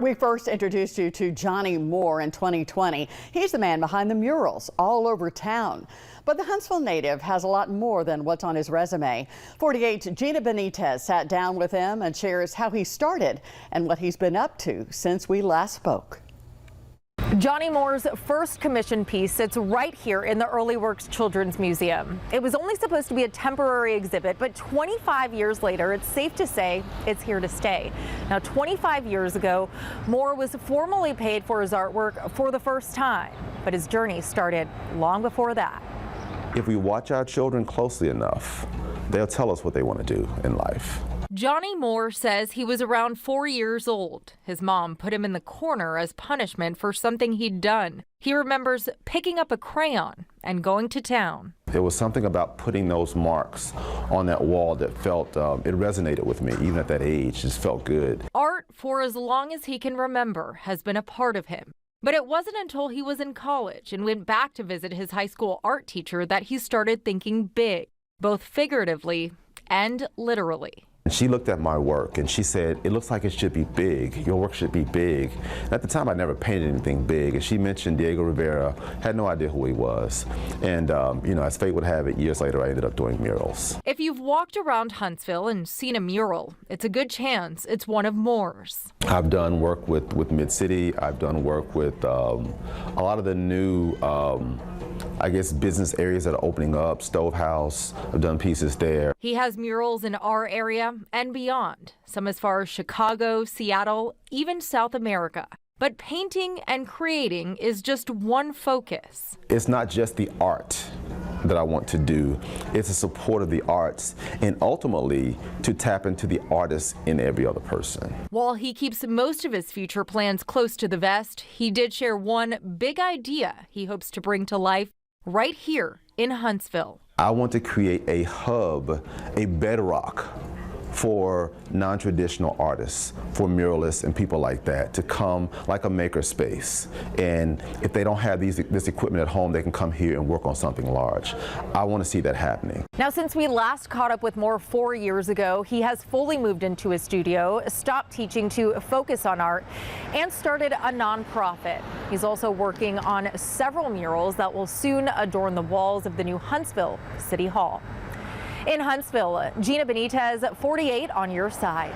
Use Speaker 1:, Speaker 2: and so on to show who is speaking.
Speaker 1: We first introduced you to Johnny Moore in 2020. He's the man behind the murals all over town. But the Huntsville native has a lot more than what's on his resume. 48's Gina Benitez sat down with him and shares how he started and what he's been up to since we last spoke.
Speaker 2: Johnny Moore's first commissioned piece sits right here in the Early Works Children's Museum. It was only supposed to be a temporary exhibit, but 25 years later, it's safe to say it's here to stay. Now, 25 years ago, Moore was formally paid for his artwork for the first time, but his journey started long before that.
Speaker 3: If we watch our children closely enough, they'll tell us what they want to do in life.
Speaker 2: Johnny Moore says he was around 4 years old. His mom put him in the corner as punishment for something he'd done. He remembers picking up a crayon and going to town.
Speaker 3: There was something about putting those marks on that wall that felt, it resonated with me, even at that age. It just felt good.
Speaker 2: Art, for as long as he can remember, has been a part of him. But it wasn't until he was in college and went back to visit his high school art teacher that he started thinking big, both figuratively and literally.
Speaker 3: And she looked at my work and she said, "It looks like it should be big. Your work should be big." And at the time, I never painted anything big. And she mentioned Diego Rivera. Had no idea who he was. And, as fate would have it, years later, I ended up doing murals.
Speaker 2: If you've walked around Huntsville and seen a mural, it's a good chance it's one of Moore's.
Speaker 3: I've done work with Mid-City. I've done work with a lot of the new business areas that are opening up, Stove House. I've done pieces there.
Speaker 2: He has murals in our area and beyond, some as far as Chicago, Seattle, even South America. But painting and creating is just one focus.
Speaker 3: It's not just the art that I want to do. It's the support of the arts and ultimately to tap into the artist in every other person.
Speaker 2: While he keeps most of his future plans close to the vest, he did share one big idea he hopes to bring to life right here in Huntsville.
Speaker 3: I want to create a hub, a bedrock for non-traditional artists, for muralists and people like that to come like a maker space. And if they don't have this equipment at home, they can come here and work on something large. I want to see that happening.
Speaker 2: Now, since we last caught up with Moore 4 years ago, he has fully moved into his studio, stopped teaching to focus on art, and started a nonprofit. He's also working on several murals that will soon adorn the walls of the new Huntsville City Hall. In Huntsville, Gina Benitez, 48 on your side.